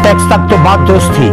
Tax तक तो बात दोस्त थी।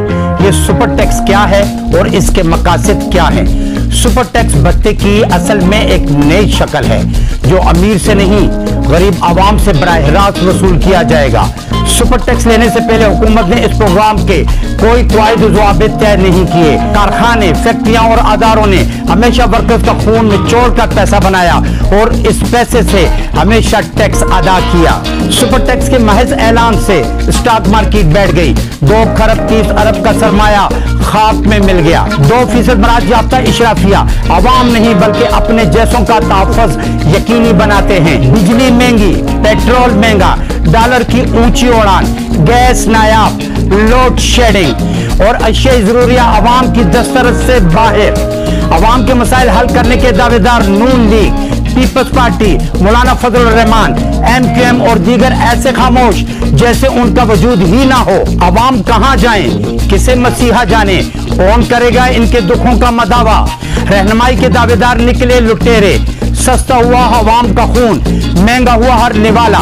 ये सुपर टैक्स क्या है और इसके मकासद क्या है? सुपर टैक्स भत्ते की असल में एक नई शक्ल है जो अमीर से नहीं गरीब आवाम से बराह रास्त वसूल किया जाएगा। सुपर टैक्स लेने से पहले हुकूमत ने इस प्रोग्राम के कोई कायदे ज़वाबित तय नहीं किए। कारखाने, फैक्ट्रियां और अदारों ने हमेशा वर्कर्स का खून निचोड़ कर पैसा बनाया और इस पैसे से हमेशा टैक्स अदा किया। सुपर टैक्स के महज ऐलान से स्टॉक मार्केट बैठ गई। 2 खरब 30 अरब का सरमाया खाक में मिल गया। 2% बरात याफ्ता इशराफिया अवाम नहीं बल्कि अपने जैसों का तहफ़्फ़ुज़ यकीनी बनाते हैं। बिजली महंगी, पेट्रोल महंगा, डॉलर की ऊंची उड़ान, गैस नायाब, लोड शेडिंग और अशिया ज़रूरिया अवाम की दस्तरस से बाहर। अवाम के मसाइल हल करने के दावेदार नून लीग, पीपल्स पार्टी, मौलाना फजलुर रहमान, MQM और दीगर ऐसे खामोश जैसे उनका वजूद ही ना हो। अवाम कहां जाएं, किसे मसीहा जाने, कौन करेगा इनके दुखों का मदावा? रहनुमाई के दावेदार निकले लुटेरे। सस्ता हुआ अवाम का खून, महंगा हुआ हर निवाला।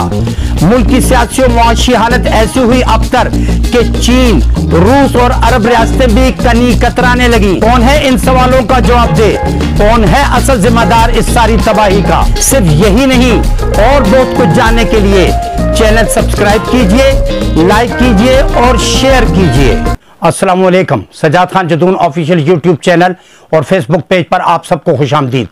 मुल्क की सियासी और मुआशी हालत ऐसी हुई अबतर कि चीन, रूस और अरब रियासतें भी कनी कतराने लगी। कौन है इन सवालों का जवाब दे? कौन है असल जिम्मेदार इस सारी तबाही का? सिर्फ यही नहीं और बहुत कुछ जानने के लिए चैनल सब्सक्राइब कीजिए, लाइक कीजिए और शेयर कीजिए। अस्सलाम वालेकुम। Sajjad Khan Jadoon official YouTube channel और फेसबुक पेज पर आप सबको खुशामदीद।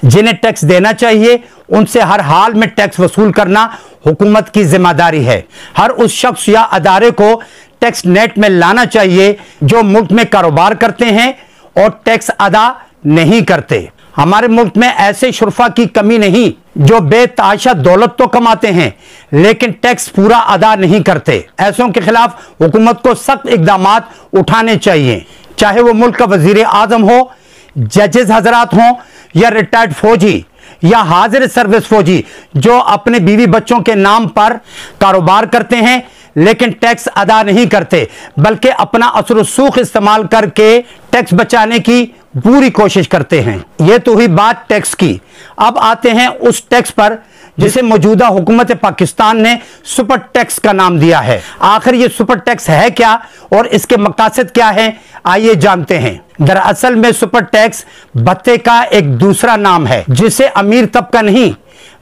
जिन्हें टैक्स देना चाहिए उनसे हर हाल में टैक्स वसूल करना हुकूमत की जिम्मेदारी है। हर उस शख्स या अदारे को टैक्स नेट में लाना चाहिए जो मुल्क में कारोबार करते हैं और टैक्स अदा नहीं करते। हमारे मुल्क में ऐसे शुरफा की कमी नहीं जो बेताशा दौलत तो कमाते हैं लेकिन टैक्स पूरा अदा नहीं करते। ऐसों के खिलाफ हुकूमत को सख्त इकदामात उठाने चाहिए, चाहे वो मुल्क का वजीर आजम हो, जजेस हजरात हों या रिटायर्ड फौजी या हाजिर सर्विस फौजी जो अपने बीवी बच्चों के नाम पर कारोबार करते हैं लेकिन टैक्स अदा नहीं करते बल्कि अपना असर सूख इस्तेमाल करके टैक्स बचाने की पूरी कोशिश करते हैं। यह तो हुई बात टैक्स की। अब आते हैं उस टैक्स पर जिसे मौजूदा हुकूमत पाकिस्तान ने सुपर टैक्स का नाम दिया है। आखिर ये सुपर टैक्स है क्या और इसके मकासद क्या है, आइए जानते हैं। दरअसल में सुपर टैक्स भत्ते का एक दूसरा नाम है जिसे अमीर तबका नहीं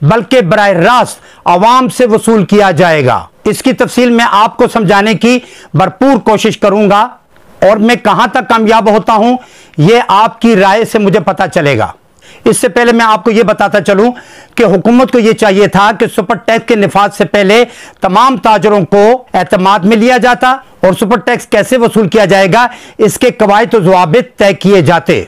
बल्कि बराह रास्त अवाम से वसूल किया जाएगा। इसकी तफसील मैं आपको समझाने की भरपूर कोशिश करूंगा और मैं कहां तक कामयाब होता हूं यह आपकी राय से मुझे पता चलेगा। इससे पहले मैं आपको यह बताता चलूं कि हुकूमत को यह चाहिए था कि सुपर टैक्स के निफाज से पहले तमाम ताजरों को एतमाद में लिया जाता और सुपर टैक्स कैसे वसूल किया जाएगा इसके कवायद और ज़वाबित तय किए जाते।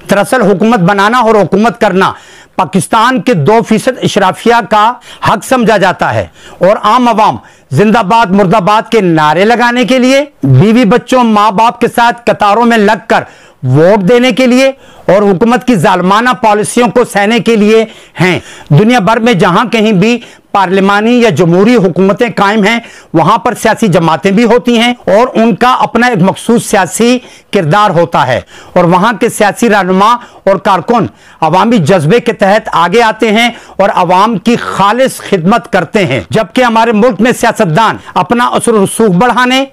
दरअसल हुकूमत बनाना और हुकूमत करना पाकिस्तान के 2% इशराफिया का हक समझा जाता है और आम आवाम जिंदाबाद मुर्दाबाद के नारे लगाने के लिए, बीवी बच्चों माँ बाप के साथ कतारों में लगकर वोट देने के लिए और हुकूमत की जालमाना पॉलिसियों को सहने के लिए हैं। दुनिया भर में जहां कहीं भी पार्लिमानी या जमहूरी हुकूमतें कायम हैं वहां पर सियासी जमातें भी होती हैं और उनका अपना एक मखसूस सियासी किरदार होता है और वहां के सियासी रहनुमा और कारकुन अवामी जज्बे के तहत आगे आते हैं और अवाम की खालिस खिदमत करते हैं। जबकि हमारे मुल्क में सियासतदान अपना असर रसूख बढ़ाने,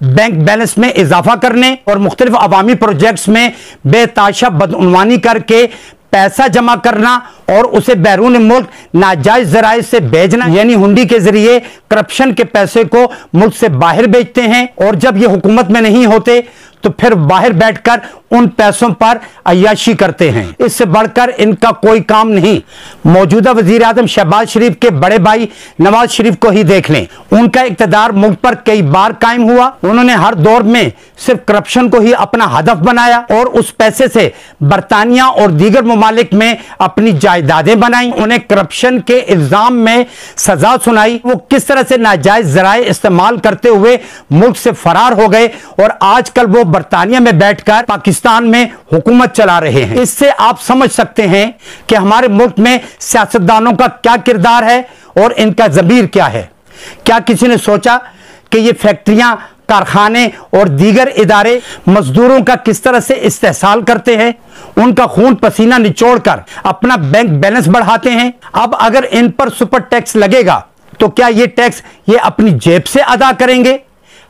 बैंक बैलेंस में इजाफा करने और मुख्तलिफ अवामी प्रोजेक्ट्स में बेताशा बदउनवानी करके पैसा जमा करना और उसे बैरून मुल्क नाजायज जराए से भेजना यानी हुंडी के जरिए करप्शन के पैसे को मुल्क से बाहर भेजते हैं और जब ये हुकूमत में नहीं होते तो फिर बाहर बैठकर उन पैसों पर अय्याशी करते हैं। इससे बढ़कर इनका कोई काम नहीं। मौजूदा वजीर आजम शहबाज शरीफ के बड़े भाई नवाज शरीफ को ही देख लें। उनका इक़्तिदार मुल्क पर कई बार कायम हुआ। उन्होंने हर दौर में सिर्फ करप्शन को ही अपना हदफ बनाया और उस पैसे से बरतानिया और दीगर ममालिक में अपनी जायदादें बनाई। उन्हें करप्शन के इल्जाम में सजा सुनाई। वो किस तरह से नाजायज जराए इस्तेमाल करते हुए मुल्क से फरार हो गए और आजकल वो बरतानिया में बैठकर पाकिस्तान में हुकूमत चला रहे हैं। इससे आप समझ सकते हैं कि हमारे मुल्क में सियासतदानों का क्या किरदार है और इनका ज़मीर क्या है। क्या किसी ने सोचा कि ये फैक्ट्रियां, कारखाने और दीगर इदारे मजदूरों का किस तरह से इस्तेहसाल करते हैं, उनका खून पसीना निचोड़कर अपना बैंक बैलेंस बढ़ाते हैं। अब अगर इन पर सुपर टैक्स लगेगा तो क्या ये टैक्स ये अपनी जेब से अदा करेंगे?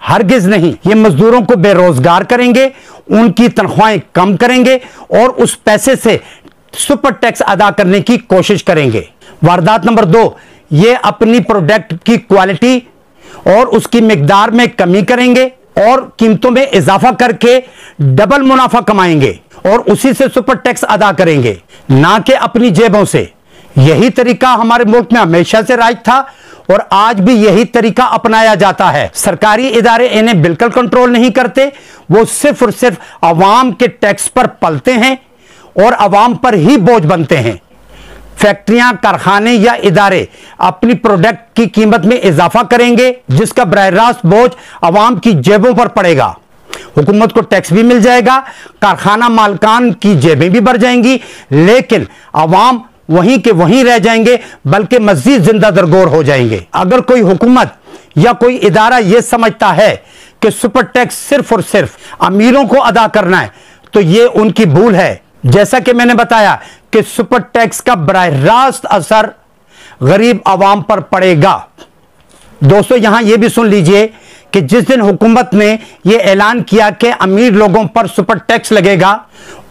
हरगिज नहीं। ये मजदूरों को बेरोजगार करेंगे, उनकी तनख्वाहें कम करेंगे और उस पैसे से सुपर टैक्स अदा करने की कोशिश करेंगे। वारदात नंबर 2, ये अपनी प्रोडक्ट की क्वालिटी और उसकी मिकदार में कमी करेंगे और कीमतों में इजाफा करके डबल मुनाफा कमाएंगे और उसी से सुपर टैक्स अदा करेंगे, ना कि अपनी जेबों से। यही तरीका हमारे मुल्क में हमेशा से राइज था और आज भी यही तरीका अपनाया जाता है। सरकारी इदारे इन्हें बिल्कुल कंट्रोल नहीं करते, वो सिर्फ और सिर्फ अवाम के टैक्स पर पलते हैं और अवाम पर ही बोझ बनते हैं। फैक्ट्रियां, कारखाने या इदारे अपनी प्रोडक्ट की कीमत में इजाफा करेंगे, जिसका बराह रास्त बोझ अवाम की जेबों पर पड़ेगा। हुकूमत को टैक्स भी मिल जाएगा, कारखाना मालकान की जेबें भी भर जाएंगी, लेकिन अवाम वहीं के वहीं रह जाएंगे, बल्कि मजीद जिंदा दरगोर हो जाएंगे। अगर कोई हुकूमत या कोई इदारा यह समझता है कि सुपर टैक्स सिर्फ और सिर्फ अमीरों को अदा करना है, तो यह उनकी भूल है। जैसा कि मैंने बताया कि सुपर टैक्स का बराह रास्त असर गरीब आवाम पर पड़ेगा। दोस्तों, यहां यह भी सुन लीजिए कि जिस दिन हुकूमत ने यह ऐलान किया कि अमीर लोगों पर सुपर टैक्स लगेगा,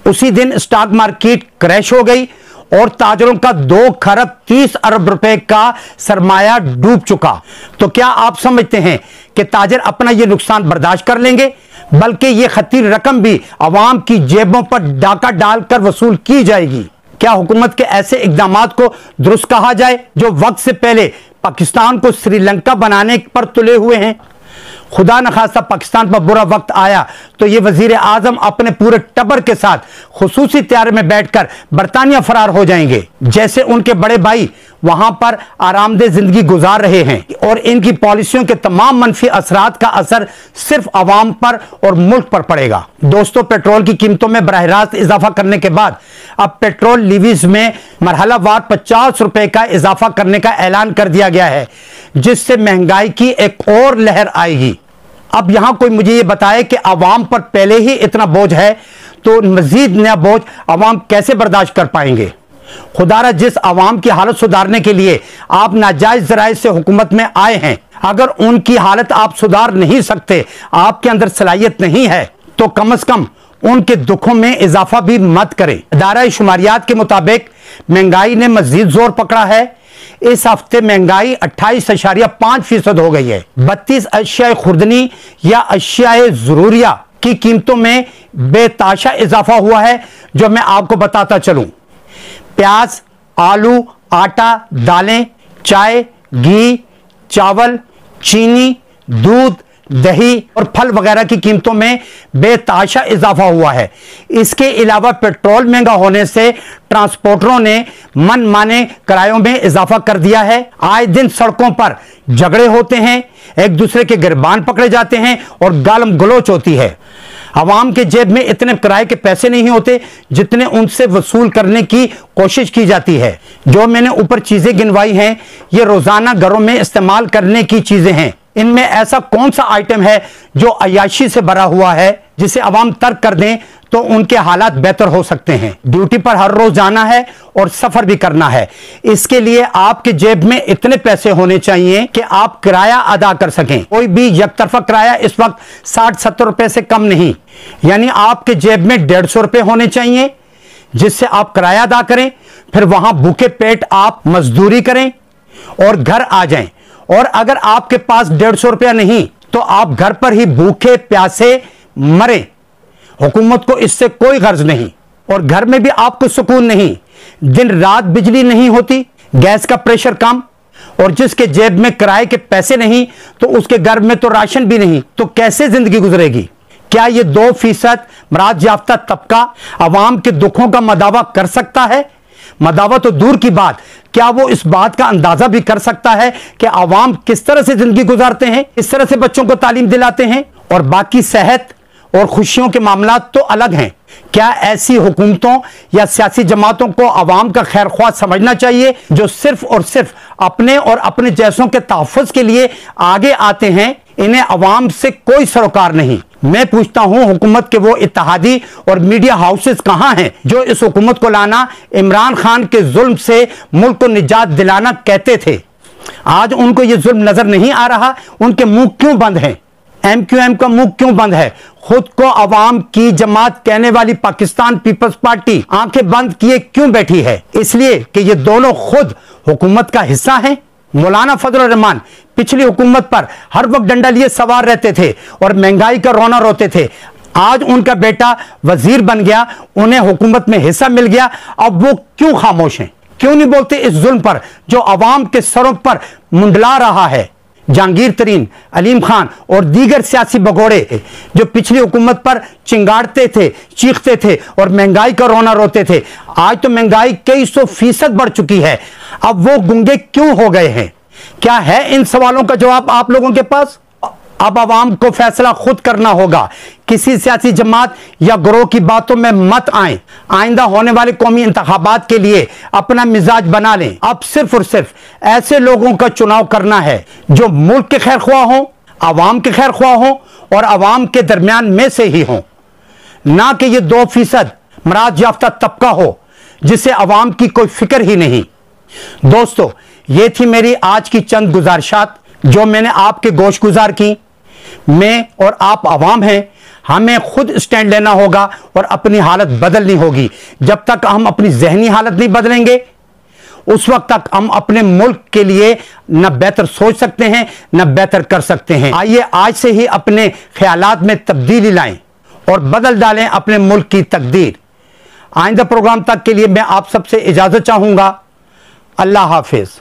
उसी दिन स्टॉक मार्केट क्रैश हो गई और ताजरों का 2 खरब 30 अरब रुपए का सरमाया डूब चुका। तो क्या आप समझते हैं कि ताजर अपना यह नुकसान बर्दाश्त कर लेंगे? बल्कि यह खतीर रकम भी अवाम की जेबों पर डाका डालकर वसूल की जाएगी। क्या हुकूमत के ऐसे इकदामात को दुरुस्त कहा जाए जो वक्त से पहले पाकिस्तान को श्रीलंका बनाने पर तुले हुए हैं? खुदा न खास्ता पाकिस्तान पर बुरा वक्त आया तो ये वजीर आजम अपने पूरे टब्बर के साथ खुसूसी तैयारी में बैठकर बरतानिया फरार हो जाएंगे, जैसे उनके बड़े भाई वहां पर आरामदेह जिंदगी गुजार रहे हैं। और इनकी पॉलिसियों के तमाम मनफी असरात का असर सिर्फ अवाम पर और मुल्क पर पड़ेगा। दोस्तों, पेट्रोल की कीमतों में बराह रास्त इजाफा करने के बाद अब पेट्रोल लीवीज में मरहलावार 50 रुपए का इजाफा करने का ऐलान कर दिया गया है, जिससे महंगाई की एक और लहर आएगी। अब यहां कोई मुझे यह बताए कि अवाम पर पहले ही इतना बोझ है तो मजीद नया बोझ अवाम कैसे बर्दाश्त कर पाएंगे? खुदारा, जिस अवाम की हालत सुधारने के लिए आप नाजायज जराए से हुकूमत में आए हैं, अगर उनकी हालत आप सुधार नहीं सकते, आपके अंदर सलाहियत नहीं है, तो कम से कम उनके दुखों में इजाफा भी मत करें। इदारा शुमारियात के मुताबिक महंगाई ने मजीद जोर पकड़ा है। इस हफ्ते महंगाई 28.5% हो गई है। 32 अशिया खुर्दनी या अशिया जरूरिया की कीमतों में बेताशा इजाफा हुआ है, जो मैं आपको बताता चलूं। प्याज, आलू, आटा, दालें, चाय, घी, चावल, चीनी, दूध, दही और फल वगैरह की कीमतों में बेताशा इजाफा हुआ है। इसके अलावा पेट्रोल महंगा होने से ट्रांसपोर्टरों ने मनमाने किरायों में इजाफा कर दिया है। आए दिन सड़कों पर झगड़े होते हैं, एक दूसरे के गिरबान पकड़े जाते हैं और गालम गलोच होती है। अवाम के जेब में इतने किराए के पैसे नहीं होते जितने उनसे वसूल करने की कोशिश की जाती है। जो मैंने ऊपर चीजें गिनवाई हैं, ये रोजाना घरों में इस्तेमाल करने की चीजें हैं। इनमें ऐसा कौन सा आइटम है जो अय्याशी से भरा हुआ है, जिसे अवाम तर्क कर दें तो उनके हालात बेहतर हो सकते हैं? ड्यूटी पर हर रोज जाना है और सफर भी करना है। इसके लिए आपके जेब में इतने पैसे होने चाहिए कि आप किराया अदा कर सकें। कोई भी यकतरफा किराया इस वक्त 60-70 रुपए से कम नहीं, यानी आपके जेब में 150 रुपए होने चाहिए, जिससे आप किराया अदा करें, फिर वहां भूखे पेट आप मजदूरी करें और घर आ जाएं। और अगर आपके पास 150 रुपया नहीं तो आप घर पर ही भूखे प्यासे मरें। हुकूमत को इससे कोई गर्ज नहीं और घर में भी आपको सुकून नहीं। दिन रात बिजली नहीं होती, गैस का प्रेशर कम, और जिसके जेब में किराए के पैसे नहीं तो उसके घर में तो राशन भी नहीं, तो कैसे जिंदगी गुजरेगी? क्या ये 2% मराद याफ्ता तबका अवाम के दुखों का मदावा कर सकता है? मदावा तो दूर की बात, क्या वो इस बात का अंदाजा भी कर सकता है कि अवाम किस तरह से जिंदगी गुजारते हैं, इस तरह से बच्चों को तालीम दिलाते हैं? और बाकी सेहत और खुशियों के मामला तो अलग हैं। क्या ऐसी हुकूमतों या सियासी जमातों को अवाम का खैर ख्वाह समझना चाहिए, जो सिर्फ और सिर्फ अपने और अपने जैसों के तहफ़्फ़ुज़ के लिए आगे आते हैं? इन्हें अवाम से कोई सरोकार नहीं। मैं पूछता हूं, हुकूमत के वो इत्तेहादी और मीडिया हाउसेस कहां हैं जो इस हुकूमत को लाना, इमरान खान के जुल्म से मुल्क को निजात दिलाना कहते थे? आज उनको ये जुल्म नजर नहीं आ रहा, उनके मुंह क्यों बंद हैं? MQM का मुंह क्यों बंद है? खुद को अवाम की जमात कहने वाली पाकिस्तान पीपल्स पार्टी आंखें बंद किए क्यों बैठी है? इसलिए कि ये दोनों खुद हुकूमत का हिस्सा हैं। मौलाना फजल रहमान पिछली हुकूमत पर हर वक्त डंडा लिए सवार रहते थे और महंगाई का रोना रोते थे। आज उनका बेटा वजीर बन गया, उन्हें हुकूमत में हिस्सा मिल गया, अब वो क्यों खामोश हैं? क्यों नहीं बोलते इस जुल्म पर जो अवाम के सरों पर मुंडला रहा है? जहांगीर तरीन, अलीम खान और दीगर सियासी भगोड़े जो पिछली हुकूमत पर चिंगाड़ते थे, चीखते थे और महंगाई का रोना रोते थे, आज तो महंगाई कई 100% बढ़ चुकी है। अब वो गूंगे क्यों हो गए हैं? क्या है इन सवालों का जवाब आप लोगों के पास? अब अवाम को फैसला खुद करना होगा। किसी सियासी जमात या ग्रोह की बातों में मत आए। आइंदा होने वाले कौमी इंतखाबात के लिए अपना मिजाज बना लें। अब सिर्फ और सिर्फ ऐसे लोगों का चुनाव करना है जो मुल्क के खैर ख्वाह हों, अवाम के खैर ख्वाह हों और अवाम के दरमियान में से ही हों, ना कि ये 2% मराज याफ्ता तबका हो जिसे अवाम की कोई फिक्र ही नहीं। दोस्तों, ये थी मेरी आज की चंद गुजारिशात जो मैंने आपके गोश गुजार की। मैं और आप अवाम हैं, हमें खुद स्टैंड लेना होगा और अपनी हालत बदलनी होगी। जब तक हम अपनी जहनी हालत नहीं बदलेंगे उस वक्त तक हम अपने मुल्क के लिए न बेहतर सोच सकते हैं न बेहतर कर सकते हैं। आइए आज से ही अपने ख्यालात में तब्दीली लाएं और बदल डालें अपने मुल्क की तकदीर। आइंदा प्रोग्राम तक के लिए मैं आप सबसे इजाजत चाहूंगा। अल्लाह हाफिज।